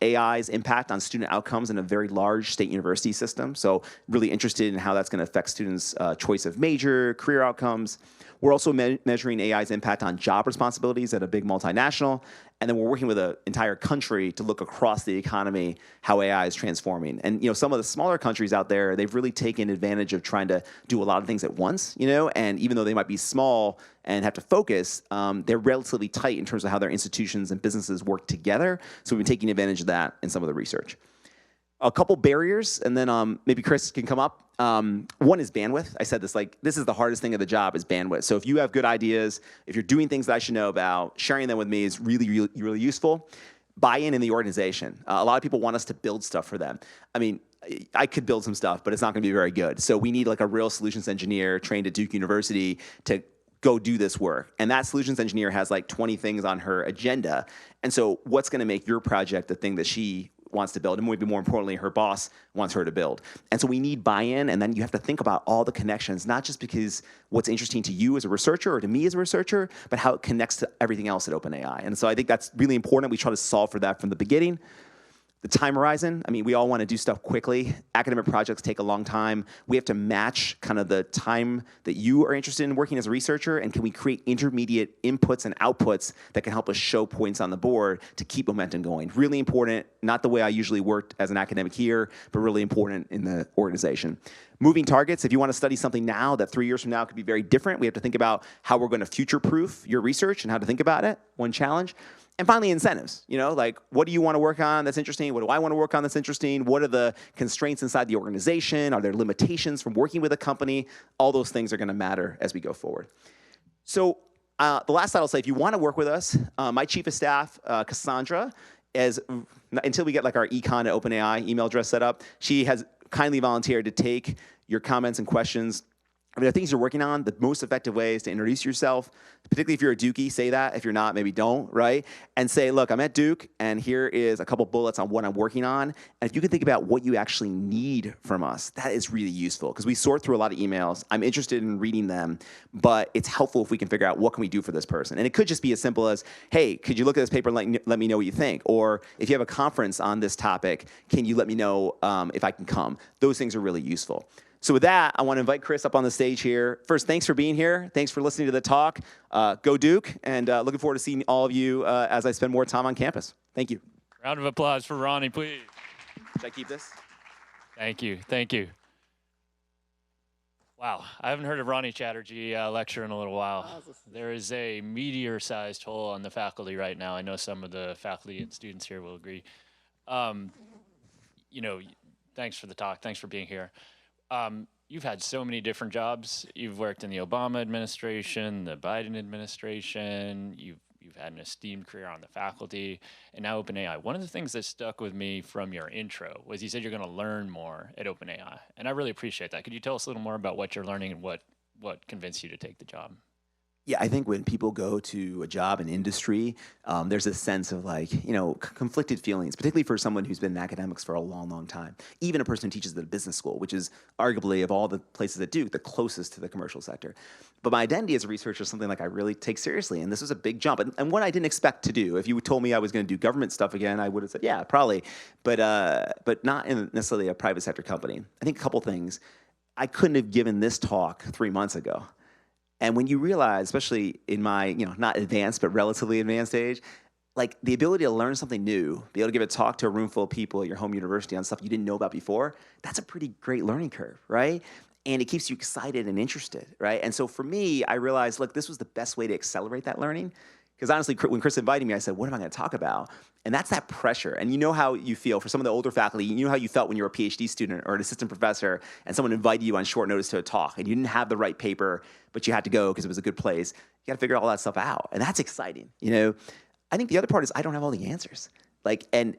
AI's impact on student outcomes in a very large state university system, so really interested in how that's going to affect students' choice of major, career outcomes. We're also measuring AI's impact on job responsibilities at a big multinational, and then we're working with an entire country to look across the economy how AI is transforming. And some of the smaller countries out there, they've really taken advantage of trying to do a lot of things at once, and even though they might be small and have to focus, they're relatively tight in terms of how their institutions and businesses work together. So we've been taking advantage of that in some of the research. A couple barriers, and then maybe Chris can come up. One is bandwidth. I said this, this is the hardest thing of the job is bandwidth. So if you have good ideas, if you're doing things that I should know about, sharing them with me is really, really, really useful. Buy-in in the organization. A lot of people want us to build stuff for them. I mean, I could build some stuff, but it's not going to be very good. So we need a real solutions engineer trained at Duke University to go do this work. And that solutions engineer has 20 things on her agenda. And so what's going to make your project the thing that she wants to build, and maybe more importantly, her boss wants her to build. And so we need buy-in, and then you have to think about all the connections, not just because what's interesting to you as a researcher or to me as a researcher, but how it connects to everything else at OpenAI. And so I think that's really important. We try to solve for that from the beginning. The time horizon, I mean, we all want to do stuff quickly. Academic projects take a long time. We have to match kind of the time that you are interested in working as a researcher, and can we create intermediate inputs and outputs that can help us show points on the board to keep momentum going. Really important, not the way I usually worked as an academic here, but really important in the organization. Moving targets, if you want to study something now that 3 years from now could be very different, we have to think about how we're going to future-proof your research and how to think about it, one challenge. And finally, incentives. What do you want to work on that's interesting? What do I want to work on that's interesting? What are the constraints inside the organization? Are there limitations from working with a company? All those things are going to matter as we go forward. So the last slide I'll say, if you want to work with us, my chief of staff, Cassandra, until we get our econ at OpenAI email address set up, she has kindly volunteered to take your comments and questions. If there are things you're working on, the most effective way is to introduce yourself, particularly if you're a Dookie, say that. If you're not, maybe don't, right? And say, look, I'm at Duke, and here is a couple bullets on what I'm working on. And if you can think about what you actually need from us, that is really useful, because we sort through a lot of emails. I'm interested in reading them, but it's helpful if we can figure out what can we do for this person. And it could just be as simple as, hey, could you look at this paper and let me know what you think? Or if you have a conference on this topic, can you let me know if I can come? Those things are really useful. So with that, I want to invite Chris up on the stage here. First, thanks for being here. Thanks for listening to the talk. Go Duke, and looking forward to seeing all of you as I spend more time on campus. Thank you. Round of applause for Ronnie, please. Should I keep this? Thank you. Thank you. Wow, I haven't heard of Ronnie Chatterji lecture in a little while. There is a meteor-sized hole on the faculty right now. I know some of the faculty and students here will agree. Thanks for the talk. Thanks for being here. You've had so many different jobs. You've worked in the Obama administration, the Biden administration. You've had an esteemed career on the faculty, and now OpenAI. One of the things that stuck with me from your intro was you said you're going to learn more at OpenAI, and I really appreciate that. Could you tell us a little more about what you're learning and what convinced you to take the job? Yeah, I think when people go to a job in industry, there's a sense of conflicted feelings, particularly for someone who's been in academics for a long, long time. Even a person who teaches at a business school, which is arguably, of all the places at Duke, the closest to the commercial sector. But my identity as a researcher is something I really take seriously, and this was a big jump, and one I didn't expect to do. If you told me I was going to do government stuff again, I would have said, yeah, probably, but not in necessarily a private sector company. I think a couple things. I couldn't have given this talk 3 months ago. And when you realize, especially in my, not advanced, but relatively advanced age, the ability to learn something new, be able to give a talk to a room full of people at your home university on stuff you didn't know about before, that's a pretty great learning curve, right? And it keeps you excited and interested, right? And so for me, I realized, look, this was the best way to accelerate that learning. Because honestly, when Chris invited me, I said, what am I going to talk about? And that's that pressure. And you know how you feel. For some of the older faculty, you know how you felt when you were a PhD student or an assistant professor and someone invited you on short notice to a talk and you didn't have the right paper, but you had to go because it was a good place. You got to figure all that stuff out. And that's exciting, I think the other part is I don't have all the answers. Like, and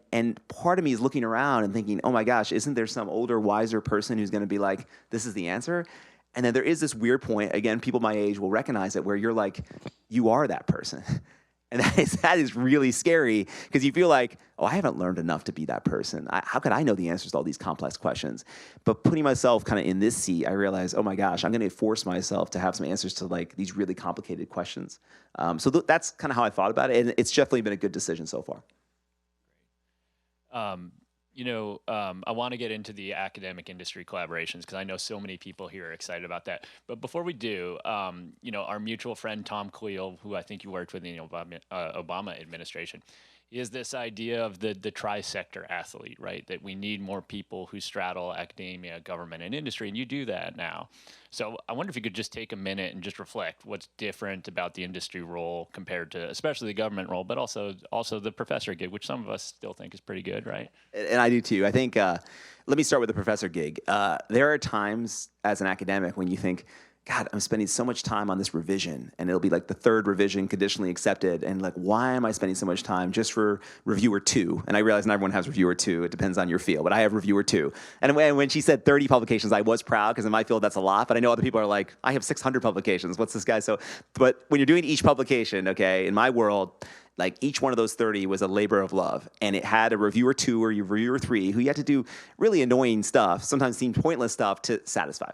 part of me is looking around and thinking, oh my gosh, isn't there some older, wiser person who's going to be like, this is the answer? And then there is this weird point, again, people my age will recognize it, where you're like, you are that person. And that is really scary, because you feel like, oh, I haven't learned enough to be that person. How could I know the answers to all these complex questions? But putting myself kind of in this seat, I realize, oh my gosh, I'm going to force myself to have some answers to like these really complicated questions. So that's kind of how I thought about it, and it's definitely been a good decision so far. I want to get into the academic industry collaborations because I know so many people here are excited about that. But before we do, our mutual friend Tom Cleel, who I think you worked with in the Obama administration, he has this idea of the tri-sector athlete, right? That we need more people who straddle academia, government, and industry, and you do that now. So I wonder if you could just take a minute and just reflect what's different about the industry role compared to, especially the government role, but also the professor gig, which some of us still think is pretty good, right? And I do too. I think, let me start with the professor gig. There are times as an academic when you think, God, I'm spending so much time on this revision, and it'll be like the third revision conditionally accepted, and like, why am I spending so much time just for reviewer 2? And I realize not everyone has reviewer 2. It depends on your field, but I have reviewer 2. And when she said 30 publications, I was proud, because in my field that's a lot, but I know other people are like, I have 600 publications. What's this guy? So, but when you're doing each publication, okay, in my world, like each one of those 30 was a labor of love, and it had a reviewer 2 or a reviewer 3 who you had to do really annoying stuff, sometimes seemed pointless stuff, to satisfy.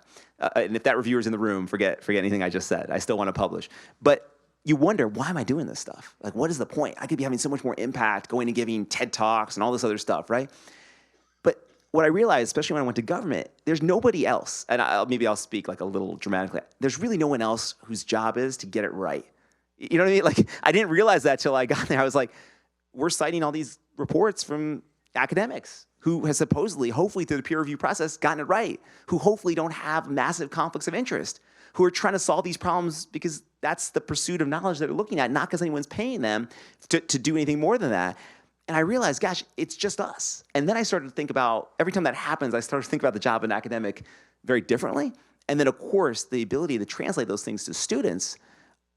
And if that reviewer's in the room, forget anything I just said. I still want to publish. But you wonder, why am I doing this stuff? Like, what is the point? I could be having so much more impact going and giving TED Talks and all this other stuff, right? But what I realized, especially when I went to government, there's nobody else, and maybe I'll speak like a little dramatically, there's really no one else whose job is to get it right. You know what I mean? Like, I didn't realize that till I got there. I was like, we're citing all these reports from academics who has supposedly, hopefully through the peer review process, gotten it right, who hopefully don't have massive conflicts of interest, who are trying to solve these problems because that's the pursuit of knowledge that they're looking at, not because anyone's paying them to do anything more than that. And I realized, gosh, it's just us. And then I started to think about, every time that happens, I started to think about the job of an academic very differently. And then, of course, the ability to translate those things to students,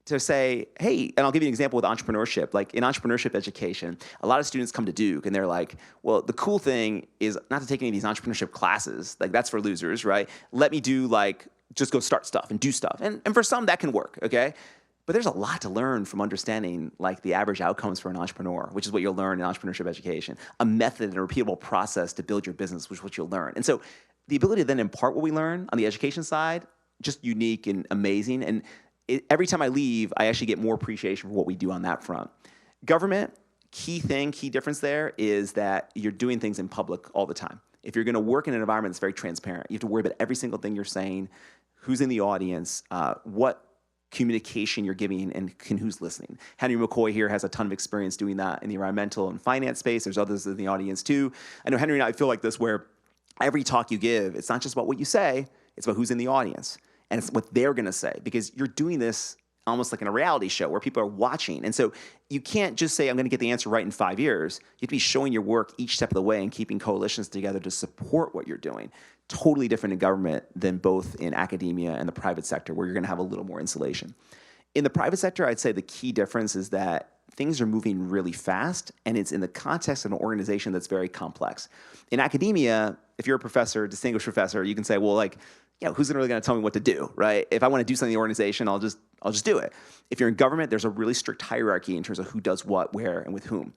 to say, hey, and I'll give you an example with entrepreneurship. Like in entrepreneurship education, a lot of students come to Duke and they're like, well, the cool thing is not to take any of these entrepreneurship classes. Like, that's for losers, right? Let me do like, just go start stuff and do stuff. And for some that can work, okay? But there's a lot to learn from understanding like the average outcomes for an entrepreneur, which is what you'll learn in entrepreneurship education, a method and a repeatable process to build your business, which is what you'll learn. And so the ability to then impart what we learn on the education side, just unique and amazing. And every time I leave, I actually get more appreciation for what we do on that front. Government, key difference there is that you're doing things in public all the time. If you're gonna work in an environment that's very transparent, you have to worry about every single thing you're saying, who's in the audience, what communication you're giving, and who's listening. Henry McCoy here has a ton of experience doing that in the environmental and finance space. There's others in the audience too. I know Henry and I feel like this, where every talk you give, it's not just about what you say, it's about who's in the audience. And it's what they're gonna say, because you're doing this almost like in a reality show where people are watching. And so you can't just say, I'm gonna get the answer right in 5 years. You have to be showing your work each step of the way and keeping coalitions together to support what you're doing. Totally different in government than both in academia and the private sector, where you're gonna have a little more insulation. In the private sector, I'd say the key difference is that things are moving really fast, and it's in the context of an organization that's very complex. In academia, if you're a professor, distinguished professor, you can say, well, like, who's really gonna tell me what to do, right? If I wanna do something in the organization, I'll just do it. If you're in government, there's a really strict hierarchy in terms of who does what, where, and with whom.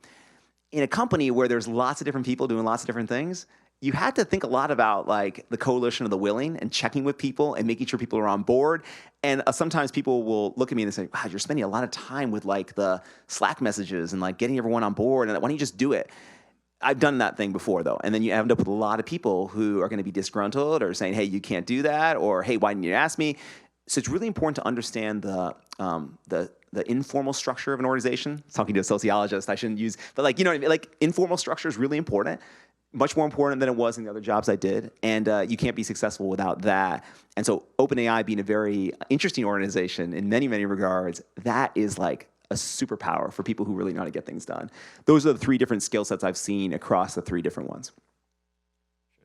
In a company where there's lots of different people doing lots of different things, you had to think a lot about like the coalition of the willing and checking with people and making sure people are on board. And sometimes people will look at me and say, wow, you're spending a lot of time with like the Slack messages and like getting everyone on board, and why don't you just do it? I've done that thing before, though, and then you end up with a lot of people who are going to be disgruntled or saying, hey, you can't do that, or hey, why didn't you ask me? So it's really important to understand the informal structure of an organization. Talking to a sociologist, I shouldn't use, but like, you know what I mean? Like, informal structure is really important, much more important than it was in the other jobs I did, and you can't be successful without that. And so OpenAI being a very interesting organization in many, many regards, that is like a superpower for people who really know how to get things done. Those are the 3 different skill sets I've seen across the 3 different ones.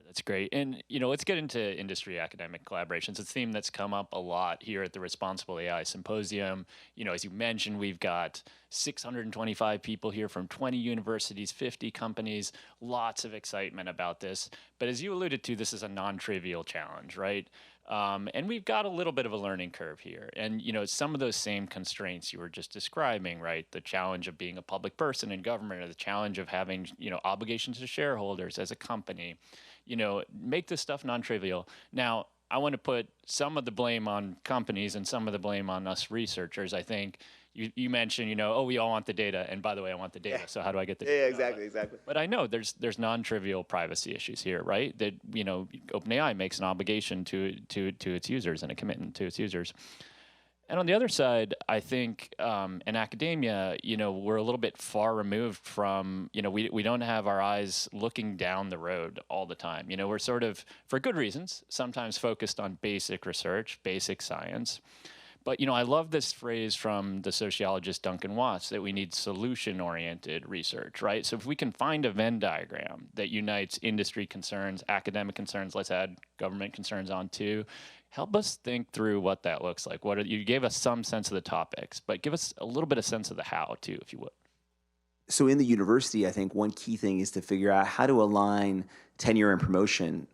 That's great. And, let's get into industry academic collaborations. It's a theme that's come up a lot here at the Responsible AI Symposium. As you mentioned, we've got 625 people here from 20 universities, 50 companies, lots of excitement about this. But as you alluded to, this is a non-trivial challenge, right? And we've got a little bit of a learning curve here. And, some of those same constraints you were just describing, right? The challenge of being a public person in government, or the challenge of having, obligations to shareholders as a company, make this stuff non-trivial. Now, I want to put some of the blame on companies and some of the blame on us researchers. I think you mentioned, oh, we all want the data, and by the way, I want the data. So how do I get the data? Yeah, exactly, exactly. But I know there's non-trivial privacy issues here, right? That OpenAI makes an obligation to its users and a commitment to its users. And on the other side, I think in academia, we're a little bit far removed from, we don't have our eyes looking down the road all the time. We're sort of, for good reasons, sometimes focused on basic research, basic science. But, I love this phrase from the sociologist Duncan Watts that we need solution-oriented research, right? So if we can find a Venn diagram that unites industry concerns, academic concerns, let's add government concerns on too, help us think through what that looks like. You gave us some sense of the topics, but give us a little bit of sense of the how too, if you would. So in the university, I think one key thing is to figure out how to align tenure and promotion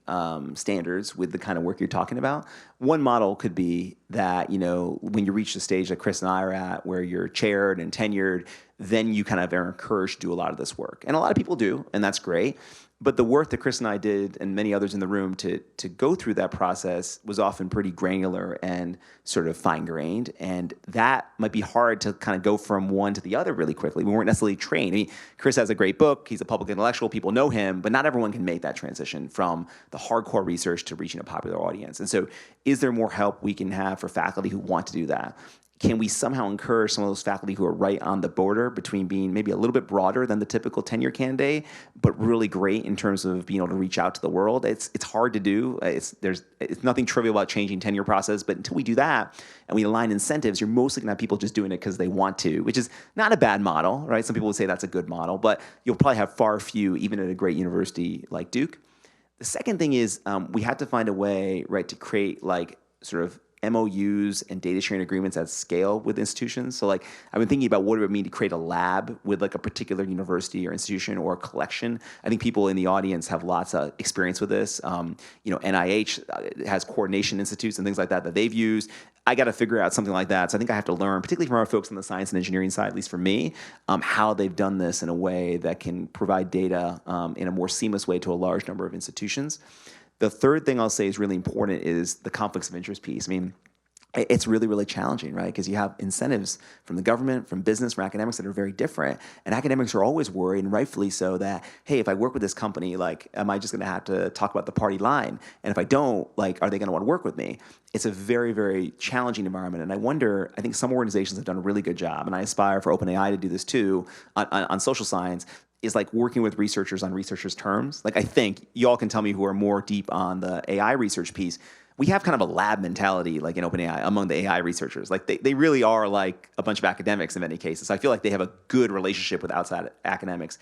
standards with the kind of work you're talking about. One model could be that, when you reach the stage that Chris and I are at, where you're chaired and tenured, then you kind of are encouraged to do a lot of this work. And a lot of people do, and that's great. But the work that Chris and I did, and many others in the room, to go through that process was often pretty granular and sort of fine-grained. And that might be hard to kind of go from one to the other really quickly. We weren't necessarily trained. I mean, Chris has a great book. He's a public intellectual. People know him. But not everyone can make that transition from the hardcore research to reaching a popular audience. And so is there more help we can have for faculty who want to do that? Can we somehow encourage some of those faculty who are right on the border between being maybe a little bit broader than the typical tenure candidate, but really great in terms of being able to reach out to the world? It's hard to do. It's nothing trivial about changing tenure process, but until we do that and we align incentives, you're mostly going to have people just doing it because they want to, which is not a bad model, right? Some people would say that's a good model, but you'll probably have far few, even at a great university like Duke. The second thing is we have to find a way, right, to create like sort of MOUs and data sharing agreements at scale with institutions. So like I've been thinking about what it would mean to create a lab with like a particular university or institution or a collection. I think people in the audience have lots of experience with this. NIH has coordination institutes and things like that they've used. I got to figure out something like that. So I think I have to learn, particularly from our folks on the science and engineering side, at least for me, how they've done this in a way that can provide data in a more seamless way to a large number of institutions. The third thing I'll say is really important is the conflicts of interest piece. I mean, it's really, really challenging, right? Because you have incentives from the government, from business, from academics that are very different. And academics are always worried, and rightfully so, that, hey, if I work with this company, like, am I just going to have to talk about the party line? And if I don't, like, are they going to want to work with me? It's a very, very challenging environment. And I think some organizations have done a really good job, and I aspire for OpenAI to do this too, on social science, is like working with researchers on researchers' terms. Like I think y'all can tell me who are more deep on the AI research piece. We have kind of a lab mentality like in OpenAI among the AI researchers. Like they really are like a bunch of academics in many cases. So I feel like they have a good relationship with outside academics.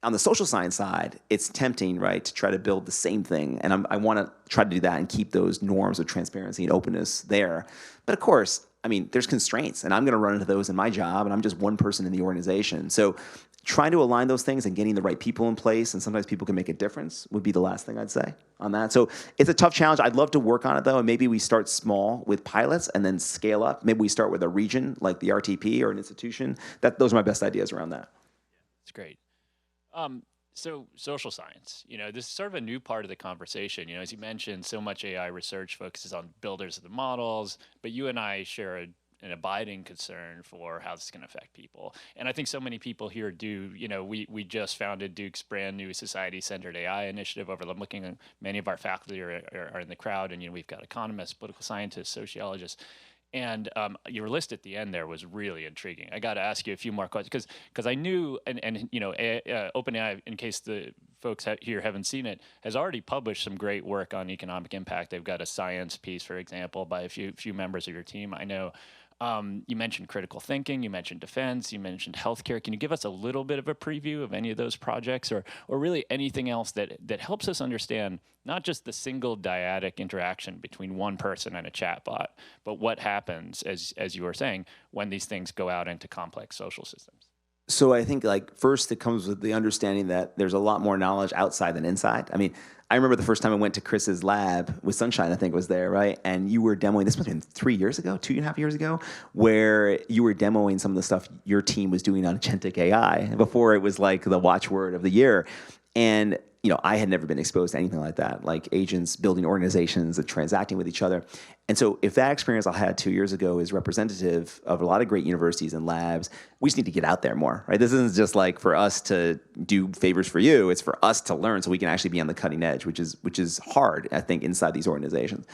On the social science side, it's tempting, right, to try to build the same thing. And I want to try to do that and keep those norms of transparency and openness there. But of course, I mean, there's constraints, and I'm going to run into those in my job, and I'm just one person in the organization. So trying to align those things and getting the right people in place, and sometimes people can make a difference, would be the last thing I'd say on that. So it's a tough challenge. I'd love to work on it, though, and maybe we start small with pilots and then scale up. Maybe we start with a region like the RTP or an institution. Those are my best ideas around that. That's great. So social science, this is sort of a new part of the conversation. As you mentioned, so much AI research focuses on builders of the models, but you and I share an abiding concern for how this is going to affect people. And I think so many people here do, we just founded Duke's brand new society-centered AI initiative over. I'm looking at many of our faculty are in the crowd, and we've got economists, political scientists, sociologists. And your list at the end there was really intriguing. I got to ask you a few more questions because I knew, and OpenAI, in case the folks here haven't seen it, has already published some great work on economic impact. They've got a science piece, for example, by a few members of your team. I know You mentioned critical thinking, you mentioned defense, you mentioned healthcare. Can you give us a little bit of a preview of any of those projects, or really anything else that helps us understand not just the single dyadic interaction between one person and a chatbot, but what happens, as you were saying, when these things go out into complex social systems? So I think like first it comes with the understanding that there's a lot more knowledge outside than inside. I mean, I remember the first time I went to Chris's lab with Sunshine, I think was there, right? And you were demoing, this must have been 3 years ago, 2.5 years ago, where you were demoing some of the stuff your team was doing on agentic AI before it was like the watchword of the year. And I had never been exposed to anything like that, like agents building organizations and transacting with each other. And so if that experience I had 2 years ago is representative of a lot of great universities and labs, we just need to get out there more, right? This isn't just like for us to do favors for you. It's for us to learn so we can actually be on the cutting edge, which is hard, I think, inside these organizations.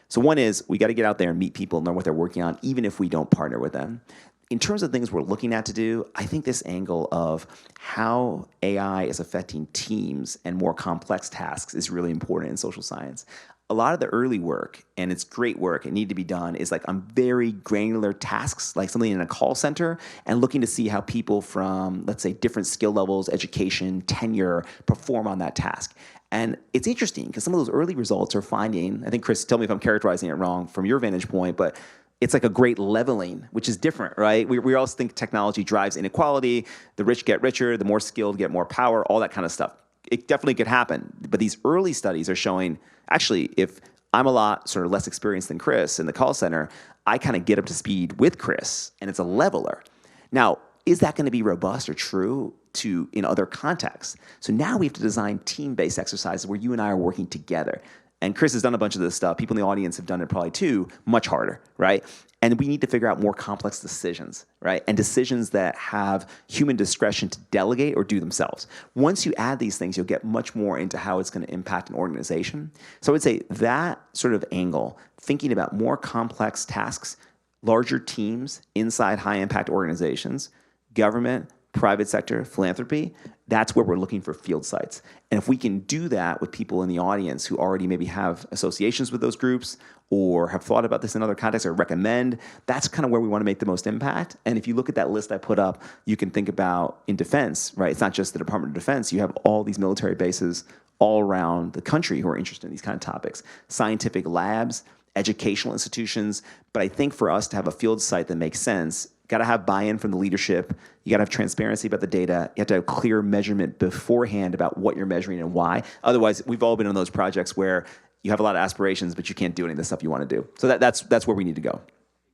So one is we got to get out there and meet people and learn what they're working on, even if we don't partner with them. In terms of things we're looking at to do, I think this angle of how AI is affecting teams and more complex tasks is really important in social science. A lot of the early work, and it's great work, it need to be done, is like on very granular tasks, like something in a call center, and looking to see how people from, let's say, different skill levels, education, tenure, perform on that task. And it's interesting because some of those early results are finding, I think, Chris, tell me if I'm characterizing it wrong from your vantage point, but it's like a great leveling, which is different, right? We also think technology drives inequality. The rich get richer, the more skilled get more power, all that kind of stuff. It definitely could happen. But these early studies are showing, actually, if I'm a lot sort of less experienced than Chris in the call center, I kind of get up to speed with Chris, and it's a leveler. Now, is that going to be robust or true in other contexts? So now we have to design team-based exercises where you and I are working together. And Chris has done a bunch of this stuff. People in the audience have done it probably too, much harder, right? And we need to figure out more complex decisions, right? And decisions that have human discretion to delegate or do themselves. Once you add these things, you'll get much more into how it's going to impact an organization. So I would say that sort of angle, thinking about more complex tasks, larger teams inside high-impact organizations, government, private sector, philanthropy, that's where we're looking for field sites. And if we can do that with people in the audience who already maybe have associations with those groups or have thought about this in other contexts or recommend, that's kind of where we want to make the most impact. And if you look at that list I put up, you can think about in defense, right? It's not just the Department of Defense. You have all these military bases all around the country who are interested in these kind of topics. Scientific labs, educational institutions. But I think for us to have a field site that makes sense, got to have buy-in from the leadership. You got to have transparency about the data. You have to have clear measurement beforehand about what you're measuring and why. Otherwise, we've all been on those projects where you have a lot of aspirations, but you can't do any of the stuff you want to do. So that's where we need to go.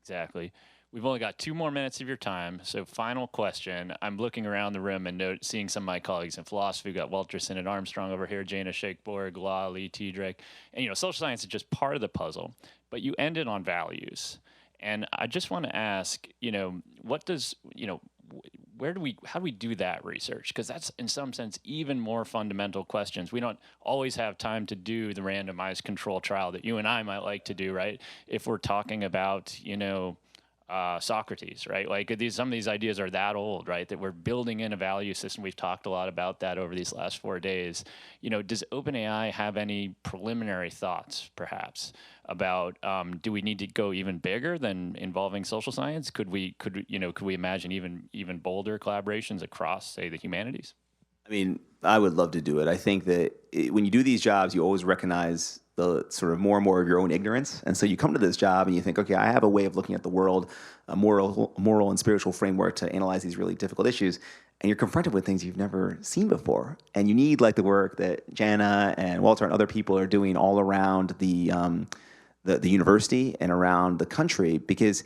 Exactly. We've only got 2 more minutes of your time. So final question. I'm looking around the room and seeing some of my colleagues in philosophy. We've got Walter Sinnott Armstrong over here, Jana Shakeborg, La Lee Drake. And, social science is just part of the puzzle. But you ended on values. And I just want to ask, what does, how do we do that research? Because that's in some sense even more fundamental questions. We don't always have time to do the randomized control trial that you and I might like to do, right? If we're talking about, Socrates, right? Like some of these ideas are that old, right? That we're building in a value system. We've talked a lot about that over these last 4 days. Does OpenAI have any preliminary thoughts, perhaps, about do we need to go even bigger than involving social science? Could we imagine even bolder collaborations across, say, the humanities? I mean, I would love to do it. I think that when you do these jobs, you always recognize the sort of more and more of your own ignorance. And so you come to this job and you think, okay, I have a way of looking at the world, a moral and spiritual framework to analyze these really difficult issues. And you're confronted with things you've never seen before. And you need like the work that Jana and Walter and other people are doing all around the university and around the country, because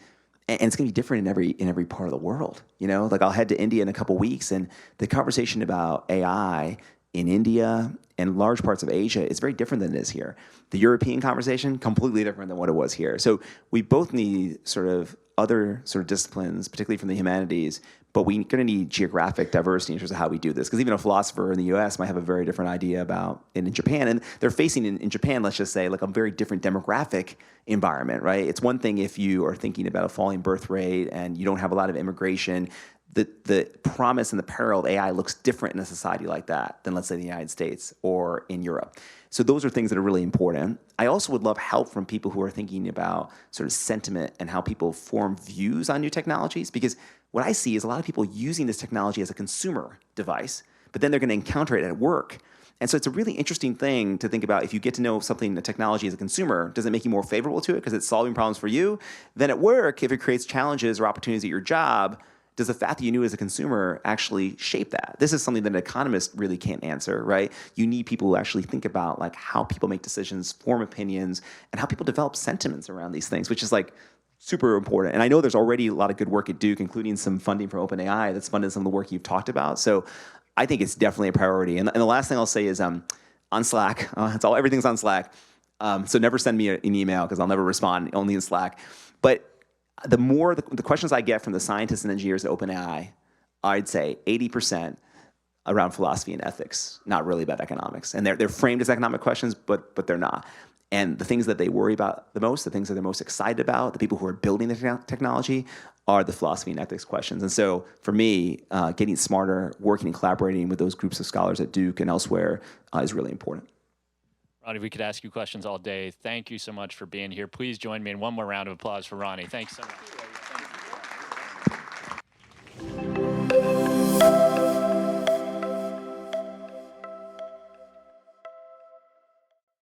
and it's going to be different in every part of the world. Like I'll head to India in a couple weeks, and the conversation about AI in India and large parts of Asia is very different than it is here. The European conversation, completely different than what it was here. So we both need sort of other sort of disciplines, particularly from the humanities, but we're going to need geographic diversity in terms of how we do this. Because even a philosopher in the US might have a very different idea about it in Japan. And they're facing in Japan, let's just say, like a very different demographic environment, right? It's one thing if you are thinking about a falling birth rate and you don't have a lot of immigration. The promise and the peril of AI looks different in a society like that than, let's say, the United States or in Europe. So those are things that are really important. I also would love help from people who are thinking about sort of sentiment and how people form views on new technologies, because what I see is a lot of people using this technology as a consumer device, but then they're going to encounter it at work. And so it's a really interesting thing to think about. If you get to know something, the technology as a consumer, does it make you more favorable to it because it's solving problems for you? Then at work, if it creates challenges or opportunities at your job, does the fact that you knew as a consumer actually shape that? This is something that an economist really can't answer, right? You need people who actually think about like how people make decisions, form opinions, and how people develop sentiments around these things, which is like super important. And I know there's already a lot of good work at Duke, including some funding from OpenAI that's funded some of the work you've talked about. So I think it's definitely a priority. And the last thing I'll say is on Slack, everything's on Slack. So never send me an email because I'll never respond, only in Slack. But the more the questions I get from the scientists and engineers at OpenAI, I'd say 80% around philosophy and ethics, not really about economics. And they're framed as economic questions, but they're not. And the things that they worry about the most, the things that they're most excited about, the people who are building the technology, are the philosophy and ethics questions. And so for me, getting smarter, working and collaborating with those groups of scholars at Duke and elsewhere is really important. Ronnie, we could ask you questions all day. Thank you so much for being here. Please join me in one more round of applause for Ronnie. Thanks so much.